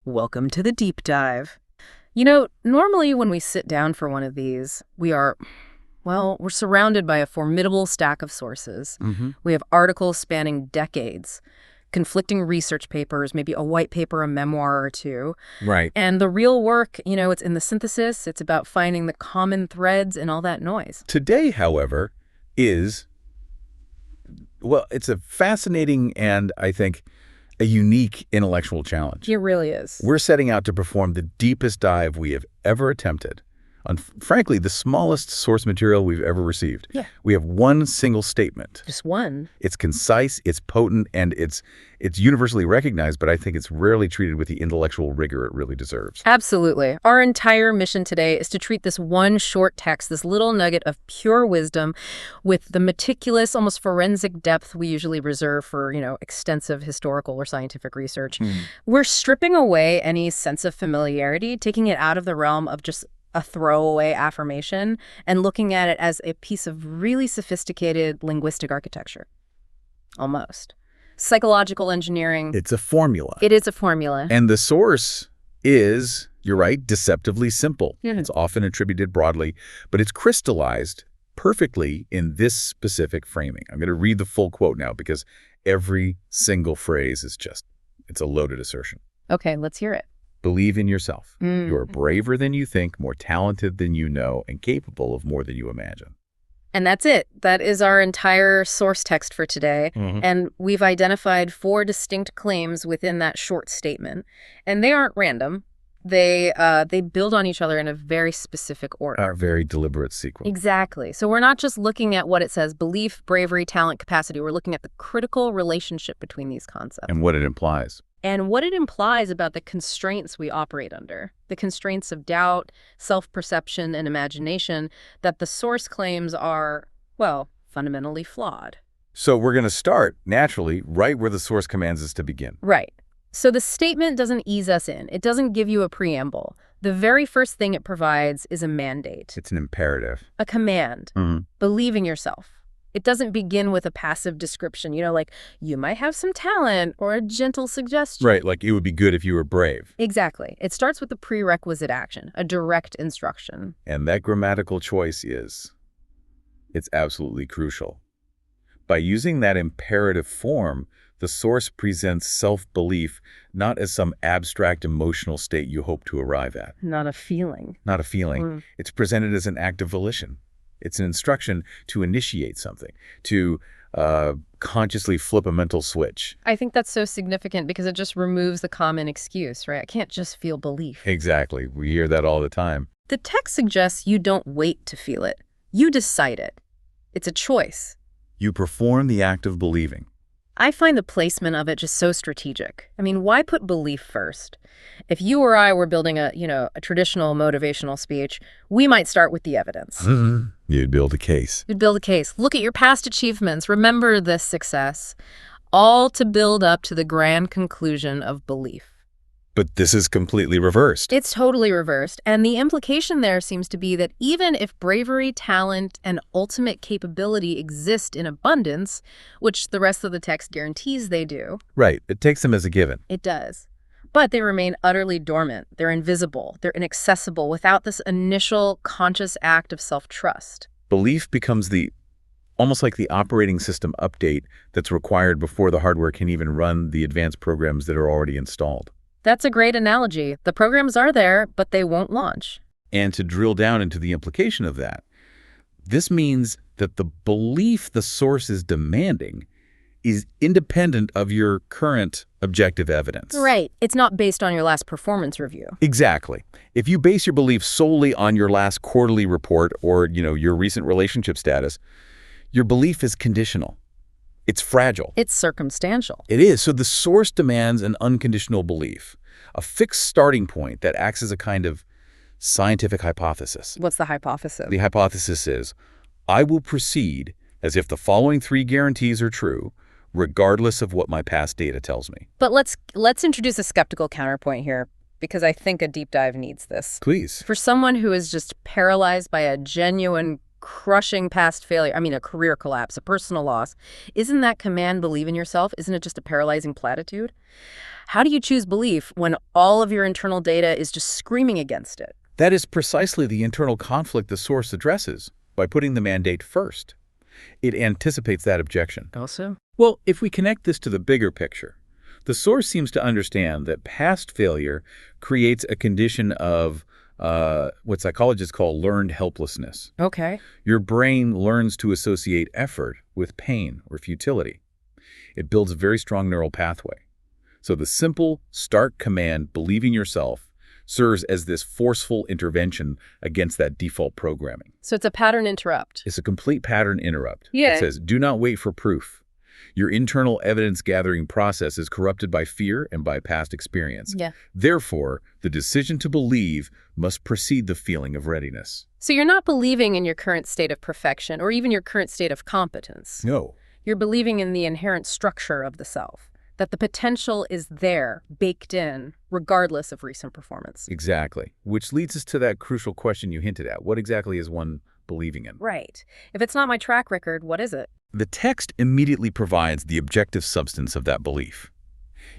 Welcome to the deep dive. Normally when we sit down for one of these, we're surrounded by a formidable stack of sources. We have articles spanning decades, conflicting research papers, maybe a white paper, a memoir or two. Right. And the real work, it's in the synthesis. It's about finding the common threads in all that noise. Today, however, it's a fascinating and, I think, a unique intellectual challenge. It really is. We're setting out to perform the deepest dive we have ever attempted on, frankly, the smallest source material we've ever received. Yeah. We have one single statement. Just one. It's concise, it's potent, and it's universally recognized, but I think it's rarely treated with the intellectual rigor it really deserves. Absolutely. Our entire mission today is to treat this one short text, this little nugget of pure wisdom, with the meticulous, almost forensic depth we usually reserve for, extensive historical or scientific research. We're stripping away any sense of familiarity, taking it out of the realm of just a throwaway affirmation and looking at it as a piece of really sophisticated linguistic architecture. Almost. Psychological engineering. It's a formula. It is a formula. And the source is, you're right, deceptively simple. It's often attributed broadly, but it's crystallized perfectly in this specific framing. I'm going to read the full quote now because every single phrase it's a loaded assertion. Okay, let's hear it. Believe in yourself. You are braver than you think, more talented than you know, and capable of more than you imagine. And that's it. That is our entire source text for today. And we've identified 4 distinct claims within that short statement. And they aren't random. They build on each other in a very specific order. A very deliberate sequence. Exactly. So we're not just looking at what it says, belief, bravery, talent, capacity. We're looking at the critical relationship between these concepts. And what it implies. And what it implies about the constraints we operate under, the constraints of doubt, self-perception, and imagination, that the source claims are, fundamentally flawed. So we're going to start, naturally, right where the source commands us to begin. Right. So the statement doesn't ease us in. It doesn't give you a preamble. The very first thing it provides is a mandate. It's an imperative. A command. Believe in yourself. It doesn't begin with a passive description, like you might have some talent or a gentle suggestion. Right, like it would be good if you were brave. Exactly. It starts with a prerequisite action, a direct instruction. And that grammatical choice it's absolutely crucial. By using that imperative form, the source presents self-belief not as some abstract emotional state you hope to arrive at. Not a feeling. Not a feeling. It's presented as an act of volition. It's an instruction to initiate something, to consciously flip a mental switch. I think that's so significant because it just removes the common excuse, right? I can't just feel belief. Exactly. We hear that all the time. The text suggests you don't wait to feel it. You decide it. It's a choice. You perform the act of believing. I find the placement of it just so strategic. I mean, why put belief first? If you or I were building a traditional motivational speech, we might start with the evidence. You'd build a case. You'd build a case. Look at your past achievements. Remember this success. All to build up to the grand conclusion of belief. But this is completely reversed. It's totally reversed. And the implication there seems to be that even if bravery, talent, and ultimate capability exist in abundance, which the rest of the text guarantees they do. Right. It takes them as a given. It does. But they remain utterly dormant. They're invisible. They're inaccessible without this initial conscious act of self-trust. Belief becomes almost like the operating system update that's required before the hardware can even run the advanced programs that are already installed. That's a great analogy. The programs are there, but they won't launch. And to drill down into the implication of that, this means that the belief the source is demanding is independent of your current objective evidence. Right. It's not based on your last performance review. Exactly. If you base your belief solely on your last quarterly report or, your recent relationship status, your belief is conditional. It's fragile. It's circumstantial. It is. So the source demands an unconditional belief, a fixed starting point that acts as a kind of scientific hypothesis. What's the hypothesis? The hypothesis is, I will proceed as if the following 3 guarantees are true, regardless of what my past data tells me. But let's introduce a skeptical counterpoint here, because I think a deep dive needs this. Please. For someone who is just paralyzed by a genuine crushing past failure, a career collapse, a personal loss, isn't that command believe in yourself? Isn't it just a paralyzing platitude? How do you choose belief when all of your internal data is just screaming against it? That is precisely the internal conflict the source addresses by putting the mandate first. It anticipates that objection. Also? Well, if we connect this to the bigger picture, the source seems to understand that past failure creates a condition of what psychologists call learned helplessness. Okay. Your brain learns to associate effort with pain or futility. It builds a very strong neural pathway. So the simple, stark command, believe in yourself, serves as this forceful intervention against that default programming. So it's a pattern interrupt. It's a complete pattern interrupt. Yeah. It says, do not wait for proof. Your internal evidence-gathering process is corrupted by fear and by past experience. Yeah. Therefore, the decision to believe must precede the feeling of readiness. So you're not believing in your current state of perfection or even your current state of competence. No. You're believing in the inherent structure of the self, that the potential is there, baked in, regardless of recent performance. Exactly. Which leads us to that crucial question you hinted at. What exactly is one believing in? Right. If it's not my track record, what is it? The text immediately provides the objective substance of that belief.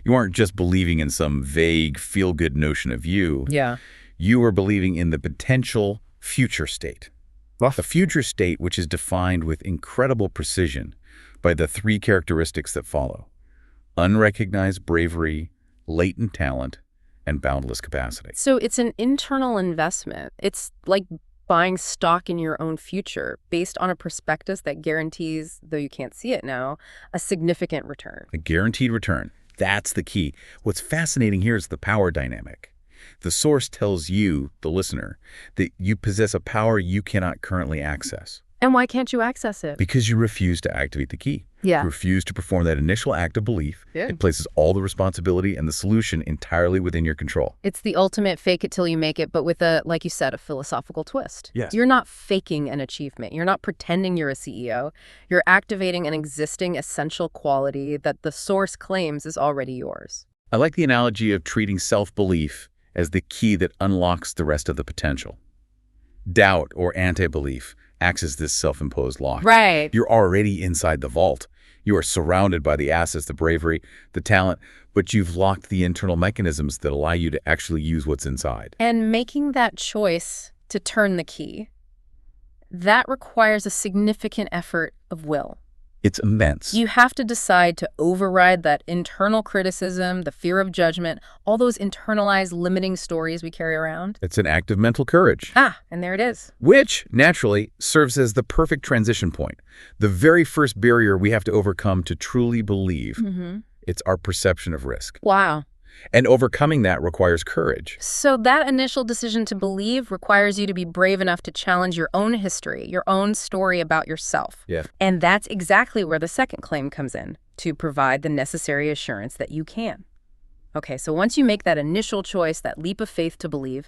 You aren't just believing in some vague, feel-good notion of you. Yeah. You are believing in the potential future state. A future state which is defined with incredible precision by the three characteristics that follow: unrecognized bravery, latent talent, and boundless capacity. So it's an internal investment. It's like buying stock in your own future based on a prospectus that guarantees, though you can't see it now, a significant return. A guaranteed return. That's the key. What's fascinating here is the power dynamic. The source tells you, the listener, that you possess a power you cannot currently access. And why can't you access it? Because you refuse to activate the key. Yeah. You refuse to perform that initial act of belief. Yeah. It places all the responsibility and the solution entirely within your control. It's the ultimate fake it till you make it, but with a, like you said, a philosophical twist. Yes. You're not faking an achievement. You're not pretending you're a CEO. You're activating an existing essential quality that the source claims is already yours. I like the analogy of treating self-belief as the key that unlocks the rest of the potential. Doubt or anti-belief acts as this self-imposed lock. Right. You're already inside the vault. You are surrounded by the assets, the bravery, the talent, but you've locked the internal mechanisms that allow you to actually use what's inside. And making that choice to turn the key, that requires a significant effort of will. It's immense. You have to decide to override that internal criticism, the fear of judgment, all those internalized limiting stories we carry around. It's an act of mental courage. And there it is. Which, naturally, serves as the perfect transition point. The very first barrier we have to overcome to truly believe. It's our perception of risk. Wow. And overcoming that requires courage. So that initial decision to believe requires you to be brave enough to challenge your own history, your own story about yourself. Yeah. And that's exactly where the second claim comes in, to provide the necessary assurance that you can. Okay, so once you make that initial choice, that leap of faith to believe,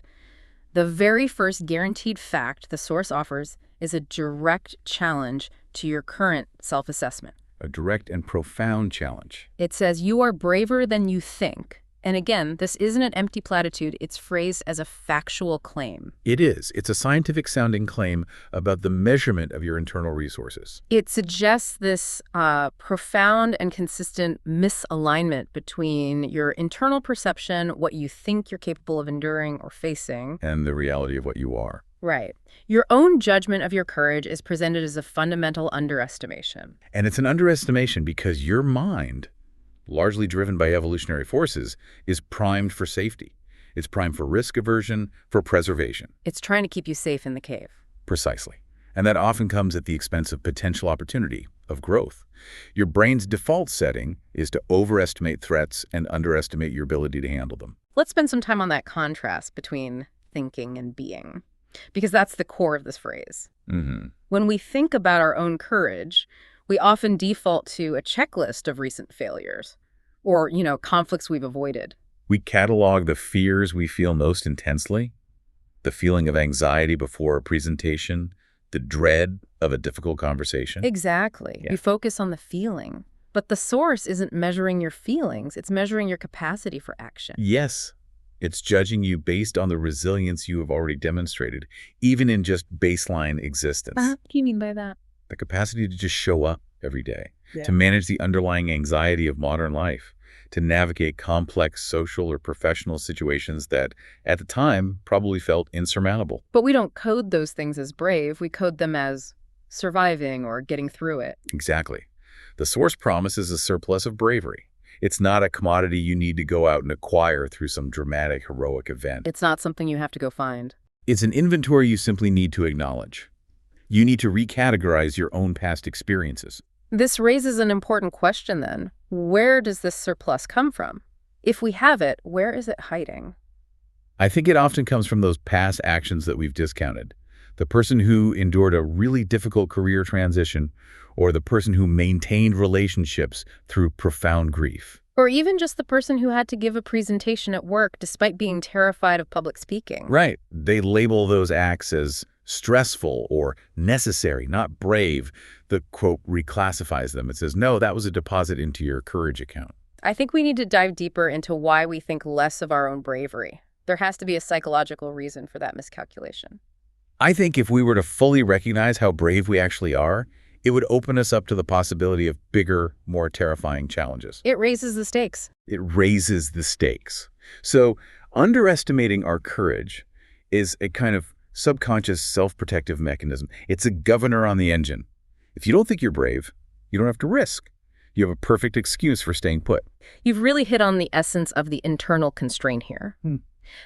the very first guaranteed fact the source offers is a direct challenge to your current self-assessment. A direct and profound challenge. It says you are braver than you think. And again, this isn't an empty platitude. It's phrased as a factual claim. It is. It's a scientific-sounding claim about the measurement of your internal resources. It suggests this profound and consistent misalignment between your internal perception, what you think you're capable of enduring or facing, And the reality of what you are. Right. Your own judgment of your courage is presented as a fundamental underestimation. And it's an underestimation because your mind, largely driven by evolutionary forces, is primed for safety. It's primed for risk aversion, for preservation. It's trying to keep you safe in the cave. Precisely. And that often comes at the expense of potential opportunity, of growth. Your brain's default setting is to overestimate threats and underestimate your ability to handle them. Let's spend some time on that contrast between thinking and being, because that's the core of this phrase. When we think about our own courage, we often default to a checklist of recent failures or, conflicts we've avoided. We catalog the fears we feel most intensely, the feeling of anxiety before a presentation, the dread of a difficult conversation. Exactly. Yeah. We focus on the feeling. But the source isn't measuring your feelings. It's measuring your capacity for action. Yes. It's judging you based on the resilience you have already demonstrated, even in just baseline existence. What do you mean by that? The capacity to just show up every day, Yeah. to manage the underlying anxiety of modern life, to navigate complex social or professional situations that, at the time, probably felt insurmountable. But we don't code those things as brave. We code them as surviving or getting through it. Exactly. The source promises a surplus of bravery. It's not a commodity you need to go out and acquire through some dramatic, heroic event. It's not something you have to go find. It's an inventory you simply need to acknowledge. You need to recategorize your own past experiences. This raises an important question then. Where does this surplus come from? If we have it, where is it hiding? I think it often comes from those past actions that we've discounted. The person who endured a really difficult career transition, or the person who maintained relationships through profound grief. Or even just the person who had to give a presentation at work despite being terrified of public speaking. Right. They label those acts as stressful or necessary, not brave. The quote reclassifies them. It says, no, that was a deposit into your courage account. I think we need to dive deeper into why we think less of our own bravery. There has to be a psychological reason for that miscalculation. I think if we were to fully recognize how brave we actually are, it would open us up to the possibility of bigger, more terrifying challenges. It raises the stakes. It raises the stakes. So underestimating our courage is a kind of subconscious self-protective mechanism. It's a governor on the engine. If you don't think you're brave, you don't have to risk. You have a perfect excuse for staying put. You've really hit on the essence of the internal constraint here.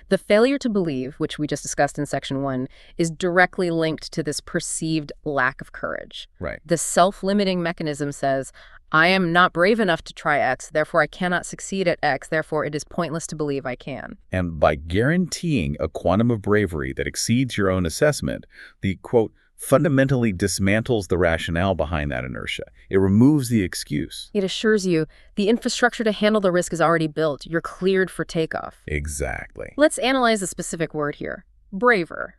The failure to believe, which we just discussed in section 1, is directly linked to this perceived lack of courage. Right. The self-limiting mechanism says, I am not brave enough to try X, therefore I cannot succeed at X, therefore it is pointless to believe I can. And by guaranteeing a quantum of bravery that exceeds your own assessment, the, quote, fundamentally dismantles the rationale behind that inertia. It removes the excuse. It assures you the infrastructure to handle the risk is already built. You're cleared for takeoff. Exactly. Let's analyze the specific word here. Braver.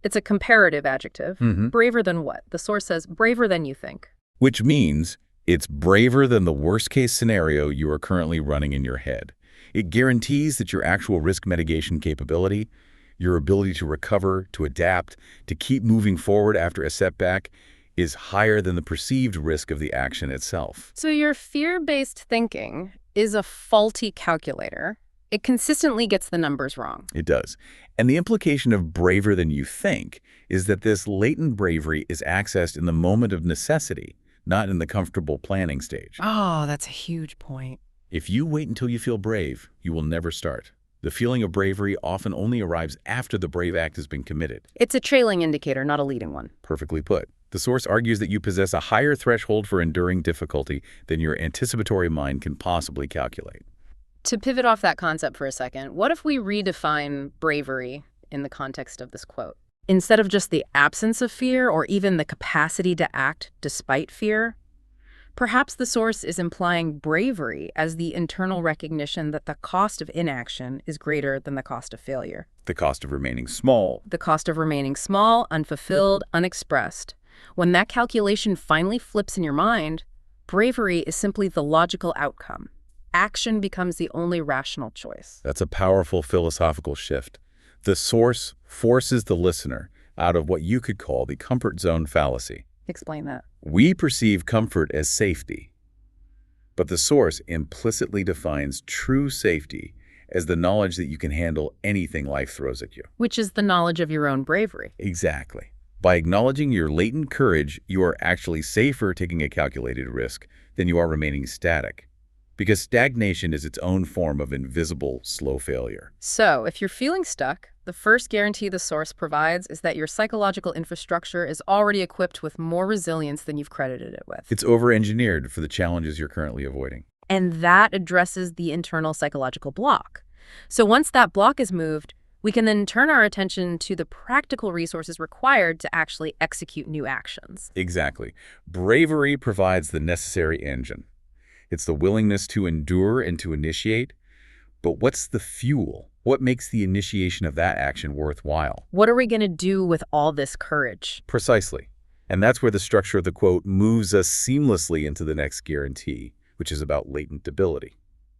It's a comparative adjective. Braver than what? The source says braver than you think. Which means it's braver than the worst-case scenario you are currently running in your head. It guarantees that your actual risk mitigation capability, your ability to recover, to adapt, to keep moving forward after a setback is higher than the perceived risk of the action itself. So your fear-based thinking is a faulty calculator. It consistently gets the numbers wrong. It does. And the implication of braver than you think is that this latent bravery is accessed in the moment of necessity, not in the comfortable planning stage. Oh, that's a huge point. If you wait until you feel brave, you will never start. The feeling of bravery often only arrives after the brave act has been committed. It's a trailing indicator, not a leading one. Perfectly put. The source argues that you possess a higher threshold for enduring difficulty than your anticipatory mind can possibly calculate. To pivot off that concept for a second, what if we redefine bravery in the context of this quote? Instead of just the absence of fear or even the capacity to act despite fear, perhaps the source is implying bravery as the internal recognition that the cost of inaction is greater than the cost of failure. The cost of remaining small. The cost of remaining small, unfulfilled, unexpressed. When that calculation finally flips in your mind, bravery is simply the logical outcome. Action becomes the only rational choice. That's a powerful philosophical shift. The source forces the listener out of what you could call the comfort zone fallacy. Explain that. We perceive comfort as safety, but the source implicitly defines true safety as the knowledge that you can handle anything life throws at you. Which is the knowledge of your own bravery. Exactly. By acknowledging your latent courage, you are actually safer taking a calculated risk than you are remaining static, because stagnation is its own form of invisible, slow failure. So, if you're feeling stuck, the first guarantee the source provides is that your psychological infrastructure is already equipped with more resilience than you've credited it with. It's over-engineered for the challenges you're currently avoiding. And that addresses the internal psychological block. So once that block is moved, we can then turn our attention to the practical resources required to actually execute new actions. Exactly. Bravery provides the necessary engine. It's the willingness to endure and to initiate. But what's the fuel? What makes the initiation of that action worthwhile? What are we going to do with all this courage? Precisely. And that's where the structure of the quote moves us seamlessly into the next guarantee, which is about latent ability.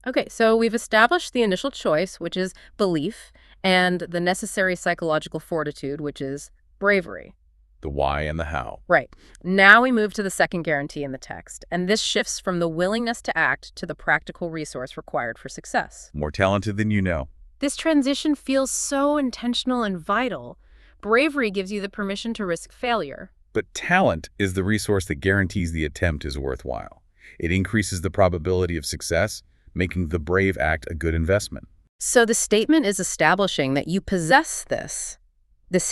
Okay, so we've established the initial choice, which is belief, and the necessary psychological fortitude, which is bravery. The why and the how. Right. Now we move to the second guarantee in the text, and this shifts from the willingness to act to the practical resource required for success. More talented than you know. This transition feels so intentional and vital. Bravery gives you the permission to risk failure. But talent is the resource that guarantees the attempt is worthwhile. It increases the probability of success, making the brave act a good investment. So the statement is establishing that you possess this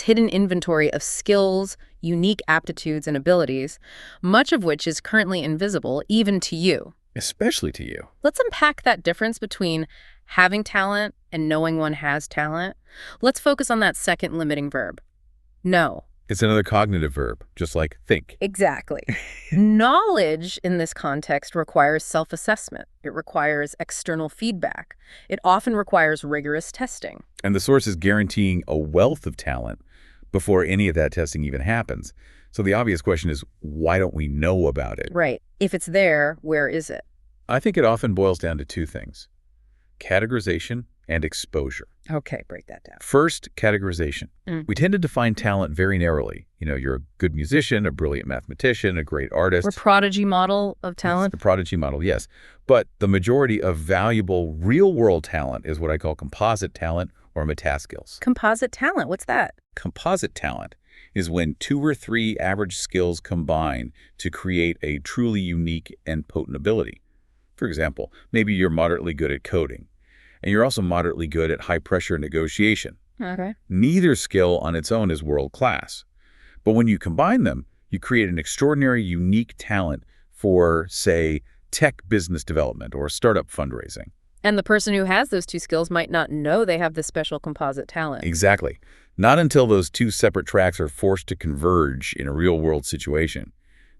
hidden inventory of skills, unique aptitudes, and abilities, much of which is currently invisible even to you. Especially to you. Let's unpack that difference between having talent and knowing one has talent. Let's focus on that second limiting verb, know. It's another cognitive verb, just like think. Exactly. Knowledge in this context requires self-assessment. It requires external feedback. It often requires rigorous testing. And the source is guaranteeing a wealth of talent before any of that testing even happens. So the obvious question is, why don't we know about it? Right. If it's there, where is it? I think it often boils down to two things: categorization and exposure. Okay, break that down. First, categorization. We tend to define talent very narrowly. You know, you're a good musician, a brilliant mathematician, a great artist. We're prodigy model of talent. The prodigy model, yes. But the majority of valuable real-world talent is what I call composite talent or metaskills. Composite talent, what's that? Composite talent is when 2 or 3 average skills combine to create a truly unique and potent ability. For example, maybe you're moderately good at coding, and you're also moderately good at high-pressure negotiation. Okay. Neither skill on its own is world-class. But when you combine them, you create an extraordinary, unique talent for, say, tech business development or startup fundraising. And the person who has those two skills might not know they have this special composite talent. Exactly. Not until those 2 separate tracks are forced to converge in a real-world situation.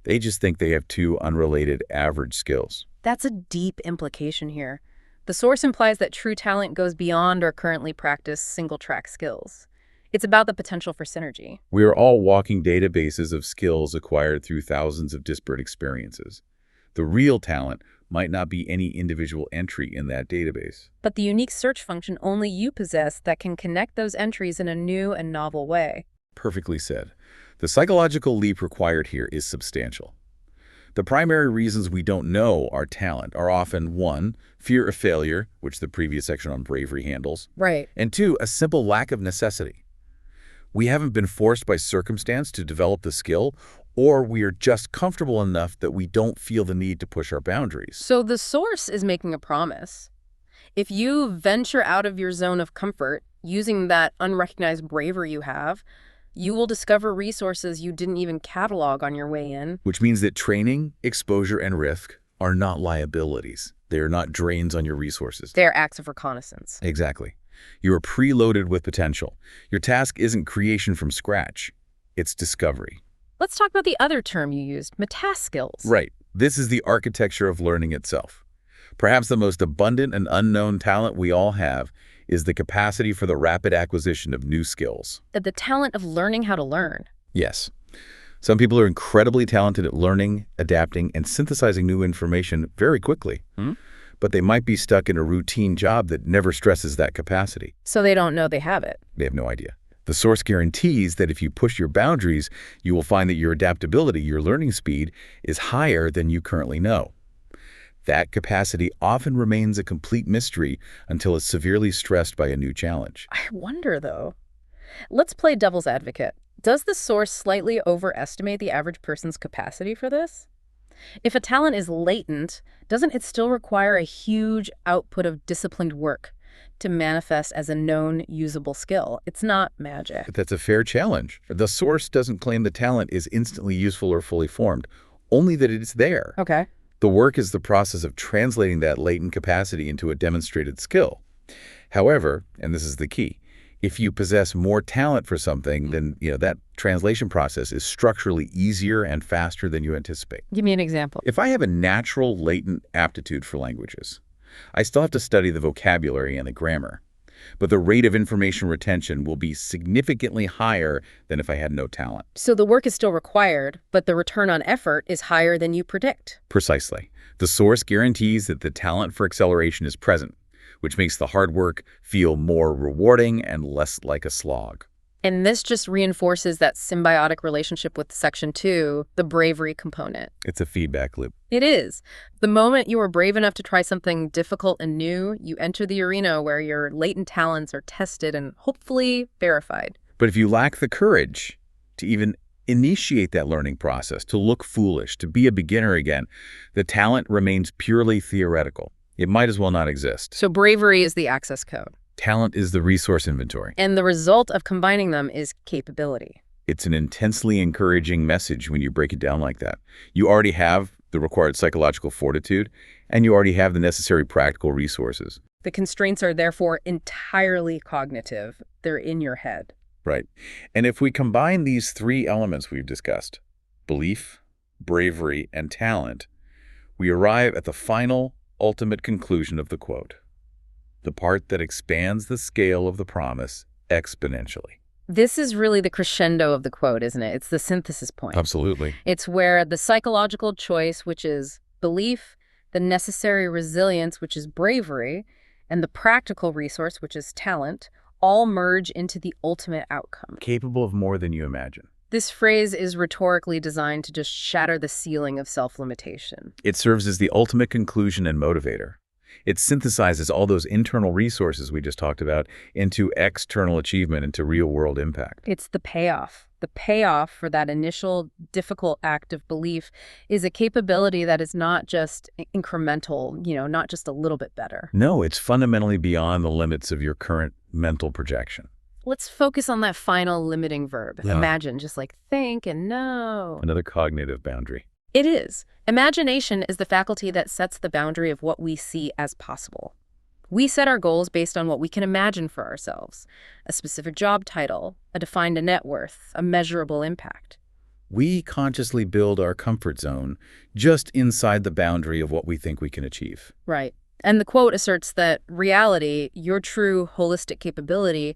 They just think they have 2 unrelated average skills. That's a deep implication here. The source implies that true talent goes beyond our currently practiced single-track skills. It's about the potential for synergy. We are all walking databases of skills acquired through thousands of disparate experiences. The real talent might not be any individual entry in that database, But the unique search function only you possess that can connect those entries in a new and novel way. Perfectly said. The psychological leap required here is substantial. The primary reasons we don't know our talent are often 1, fear of failure, which the previous section on bravery handles, Right. and 2, a simple lack of necessity. We haven't been forced by circumstance to develop the skill, or we are just comfortable enough that we don't feel the need to push our boundaries. So the source is making a promise. If you venture out of your zone of comfort, using that unrecognized bravery you have, you will discover resources you didn't even catalog on your way in. Which means that training, exposure, and risk are not liabilities. They are not drains on your resources. They're acts of reconnaissance. Exactly. You are preloaded with potential. Your task isn't creation from scratch. It's discovery. Let's talk about the other term you used, metaskills. Right. This is the architecture of learning itself. Perhaps the most abundant and unknown talent we all have is the capacity for the rapid acquisition of new skills. The talent of learning how to learn. Yes. Some people are incredibly talented at learning, adapting, and synthesizing new information very quickly. But they might be stuck in a routine job that never stresses that capacity. So they don't know they have it. They have no idea. The source guarantees that if you push your boundaries, you will find that your adaptability, your learning speed, is higher than you currently know. That capacity often remains a complete mystery until it's severely stressed by a new challenge. I wonder, though. Let's play devil's advocate. Does the source slightly overestimate the average person's capacity for this? If a talent is latent, doesn't it still require a huge output of disciplined work to manifest as a known, usable skill? It's not magic. But that's a fair challenge. The source doesn't claim the talent is instantly useful or fully formed, only that it's there. Okay. The work is the process of translating that latent capacity into a demonstrated skill. However, and this is the key, if you possess more talent for something, then that translation process is structurally easier and faster than you anticipate. Give me an example. If I have a natural latent aptitude for languages, I still have to study the vocabulary and the grammar. but the rate of information retention will be significantly higher than if I had no talent. So the work is still required, but the return on effort is higher than you predict. Precisely. The source guarantees that the talent for acceleration is present, which makes the hard work feel more rewarding and less like a slog. And this just reinforces that symbiotic relationship with Section 2, the bravery component. It's a feedback loop. It is. The moment you are brave enough to try something difficult and new, you enter the arena where your latent talents are tested and hopefully verified. But if you lack the courage to even initiate that learning process, to look foolish, to be a beginner again, the talent remains purely theoretical. It might as well not exist. So bravery is the access code. Talent is the resource inventory. And the result of combining them is capability. It's an intensely encouraging message when you break it down like that. You already have the required psychological fortitude, and you already have the necessary practical resources. The constraints are therefore entirely cognitive. They're in your head. Right. And if we combine these three elements we've discussed, belief, bravery, and talent, we arrive at the final, ultimate conclusion of the quote. The part that expands the scale of the promise exponentially. This is really the crescendo of the quote, isn't it? It's the synthesis point. Absolutely. It's where the psychological choice, which is belief, the necessary resilience, which is bravery, and the practical resource, which is talent, all merge into the ultimate outcome. Capable of more than you imagine. This phrase is rhetorically designed to just shatter the ceiling of self-limitation. It serves as the ultimate conclusion and motivator. It synthesizes all those internal resources we just talked about into external achievement, into real-world impact. It's the payoff. The payoff for that initial difficult act of belief is a capability that is not just incremental, not just a little bit better. No, it's fundamentally beyond the limits of your current mental projection. Let's focus on that final limiting verb. Yeah. Imagine, just like think and know. Another cognitive boundary. It is. Imagination is the faculty that sets the boundary of what we see as possible. We set our goals based on what we can imagine for ourselves. A specific job title, a defined net worth, a measurable impact. We consciously build our comfort zone just inside the boundary of what we think we can achieve. Right. And the quote asserts that reality, your true holistic capability,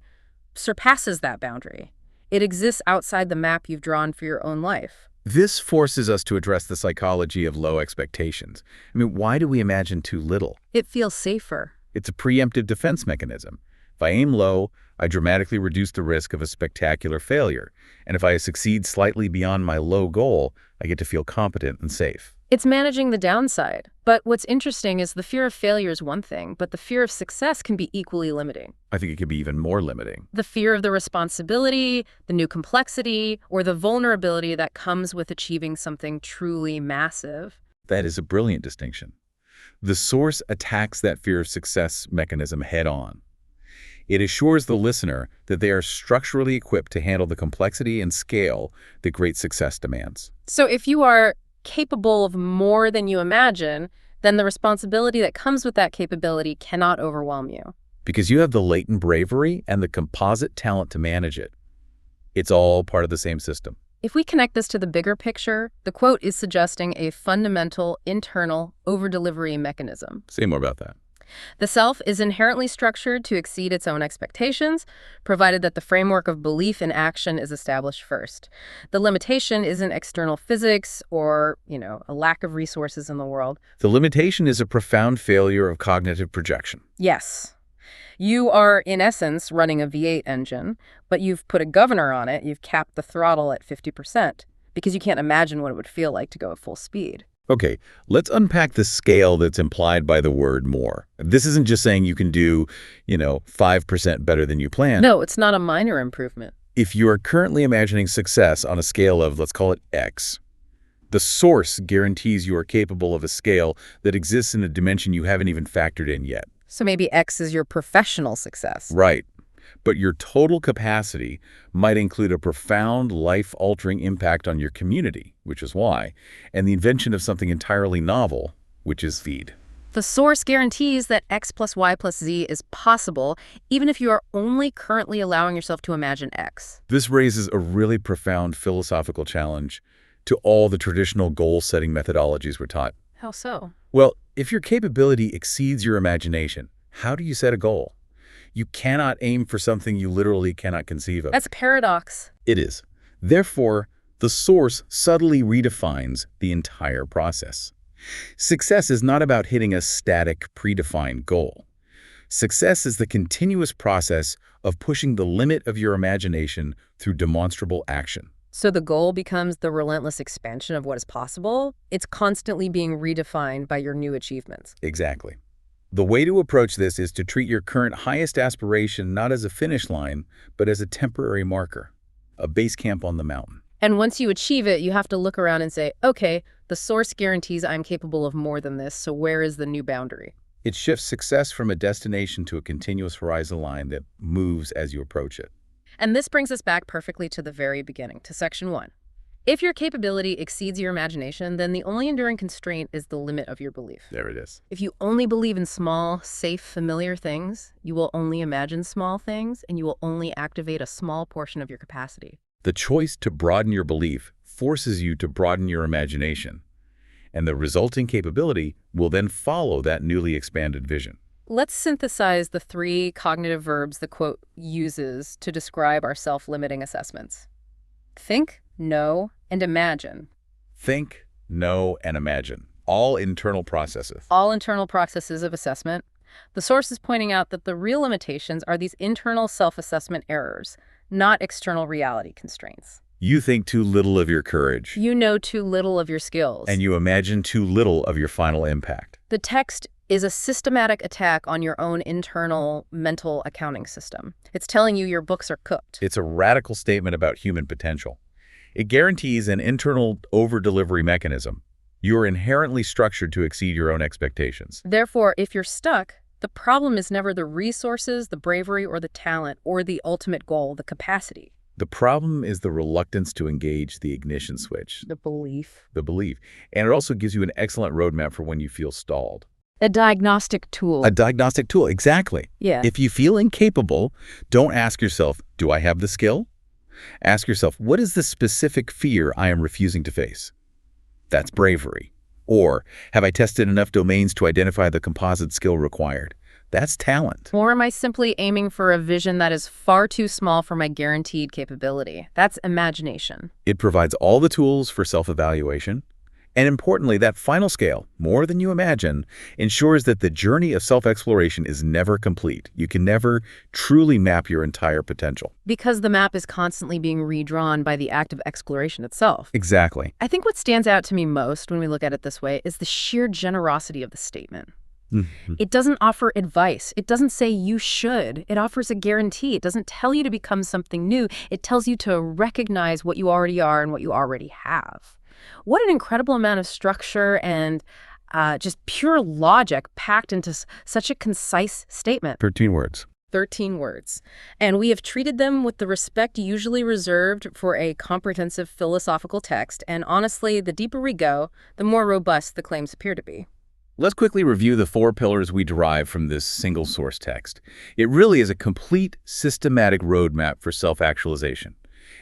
surpasses that boundary. It exists outside the map you've drawn for your own life. This forces us to address the psychology of low expectations. I mean, why do we imagine too little? It feels safer. It's a preemptive defense mechanism. If I aim low, I dramatically reduce the risk of a spectacular failure. And if I succeed slightly beyond my low goal, I get to feel competent and safe. It's managing the downside. But what's interesting is the fear of failure is one thing, but the fear of success can be equally limiting. I think it could be even more limiting. The fear of the responsibility, the new complexity, or the vulnerability that comes with achieving something truly massive. That is a brilliant distinction. The source attacks that fear of success mechanism head on. It assures the listener that they are structurally equipped to handle the complexity and scale that great success demands. So if you are capable of more than you imagine, then the responsibility that comes with that capability cannot overwhelm you. Because you have the latent bravery and the composite talent to manage it. It's all part of the same system. If we connect this to the bigger picture, the quote is suggesting a fundamental internal over-delivery mechanism. Say more about that. The self is inherently structured to exceed its own expectations, provided that the framework of belief and action is established first. The limitation isn't external physics or, a lack of resources in the world. The limitation is a profound failure of cognitive projection. Yes. You are, in essence, running a V8 engine, but you've put a governor on it. You've capped the throttle at 50% because you can't imagine what it would feel like to go at full speed. Okay, let's unpack the scale that's implied by the word more. This isn't just saying you can do, 5% better than you planned. No, it's not a minor improvement. If you are currently imagining success on a scale of, let's call it X, the source guarantees you are capable of a scale that exists in a dimension you haven't even factored in yet. So maybe X is your professional success. Right. But your total capacity might include a profound, life-altering impact on your community, which is Y, and the invention of something entirely novel, which is feed. The source guarantees that X plus Y plus Z is possible, even if you are only currently allowing yourself to imagine X. This raises a really profound philosophical challenge to all the traditional goal-setting methodologies we're taught. How so? Well, if your capability exceeds your imagination, how do you set a goal? You cannot aim for something you literally cannot conceive of. That's a paradox. It is. Therefore, the source subtly redefines the entire process. Success is not about hitting a static, predefined goal. Success is the continuous process of pushing the limit of your imagination through demonstrable action. So the goal becomes the relentless expansion of what is possible. It's constantly being redefined by your new achievements. Exactly. The way to approach this is to treat your current highest aspiration not as a finish line, but as a temporary marker, a base camp on the mountain. And once you achieve it, you have to look around and say, okay, the source guarantees I'm capable of more than this, so where is the new boundary? It shifts success from a destination to a continuous horizon line that moves as you approach it. And this brings us back perfectly to the very beginning, to section 1. If your capability exceeds your imagination, then the only enduring constraint is the limit of your belief. There it is. If you only believe in small, safe, familiar things, you will only imagine small things, and you will only activate a small portion of your capacity. The choice to broaden your belief forces you to broaden your imagination, and the resulting capability will then follow that newly expanded vision. Let's synthesize the 3 cognitive verbs the quote uses to describe our self-limiting assessments. Think, know, and imagine. Think, know, and imagine. All internal processes. All internal processes of assessment. The source is pointing out that the real limitations are these internal self-assessment errors, not external reality constraints. You think too little of your courage. You know too little of your skills. And you imagine too little of your final impact. The text is a systematic attack on your own internal mental accounting system. It's telling you your books are cooked. It's a radical statement about human potential. It guarantees an internal over-delivery mechanism. You are inherently structured to exceed your own expectations. Therefore, if you're stuck, the problem is never the resources, the bravery, or the talent, or the ultimate goal, the capacity. The problem is the reluctance to engage the ignition switch. The belief. The belief. And it also gives you an excellent roadmap for when you feel stalled. A diagnostic tool. A diagnostic tool, exactly. Yeah. If you feel incapable, don't ask yourself, do I have the skill? Ask yourself, what is the specific fear I am refusing to face? That's bravery. Or, have I tested enough domains to identify the composite skill required? That's talent. Or am I simply aiming for a vision that is far too small for my guaranteed capability? That's imagination. It provides all the tools for self-evaluation. And importantly, that final scale, more than you imagine, ensures that the journey of self-exploration is never complete. You can never truly map your entire potential. Because the map is constantly being redrawn by the act of exploration itself. Exactly. I think what stands out to me most when we look at it this way is the sheer generosity of the statement. It doesn't offer advice. It doesn't say you should. It offers a guarantee. It doesn't tell you to become something new. It tells you to recognize what you already are and what you already have. What an incredible amount of structure and just pure logic packed into such a concise statement. 13 words. 13 words. And we have treated them with the respect usually reserved for a comprehensive philosophical text. And honestly, the deeper we go, the more robust the claims appear to be. Let's quickly review the 4 pillars we derive from this single source text. It really is a complete, systematic roadmap for self-actualization.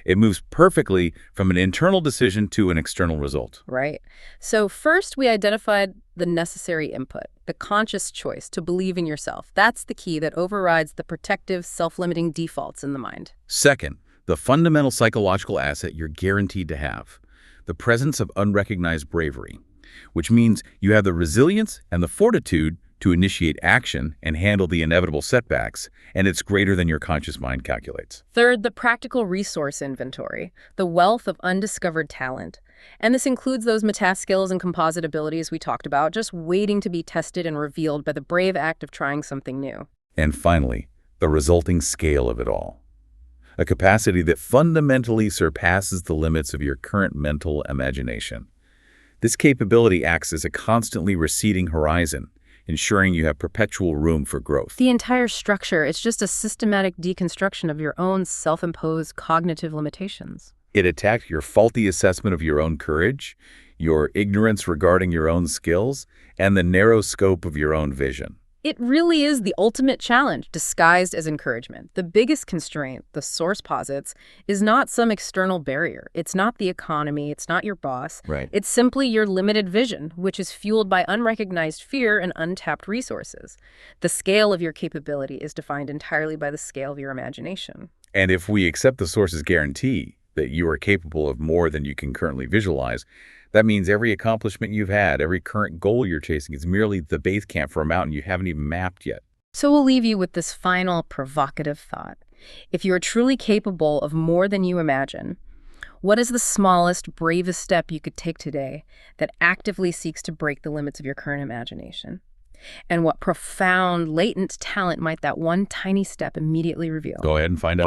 It moves perfectly from an internal decision to an external result. Right. So first, we identified the necessary input, the conscious choice to believe in yourself. That's the key that overrides the protective, self-limiting defaults in the mind. Second, the fundamental psychological asset you're guaranteed to have, the presence of unrecognized bravery, which means you have the resilience and the fortitude to initiate action and handle the inevitable setbacks, and it's greater than your conscious mind calculates. Third, the practical resource inventory, the wealth of undiscovered talent. And this includes those meta skills and composite abilities we talked about, just waiting to be tested and revealed by the brave act of trying something new. And finally, the resulting scale of it all. A capacity that fundamentally surpasses the limits of your current mental imagination. This capability acts as a constantly receding horizon, ensuring you have perpetual room for growth. The entire structure, it's just a systematic deconstruction of your own self-imposed cognitive limitations. It attacks your faulty assessment of your own courage, your ignorance regarding your own skills, and the narrow scope of your own vision. It really is the ultimate challenge disguised as encouragement. The biggest constraint, the source posits, is not some external barrier. It's not the economy. It's not your boss. Right. It's simply your limited vision, which is fueled by unrecognized fear and untapped resources. The scale of your capability is defined entirely by the scale of your imagination. And if we accept the source's guarantee that you are capable of more than you can currently visualize, that means every accomplishment you've had, every current goal you're chasing is merely the base camp for a mountain you haven't even mapped yet. So we'll leave you with this final provocative thought. If you are truly capable of more than you imagine, what is the smallest, bravest step you could take today that actively seeks to break the limits of your current imagination? And what profound, latent talent might that one tiny step immediately reveal? Go ahead and find out.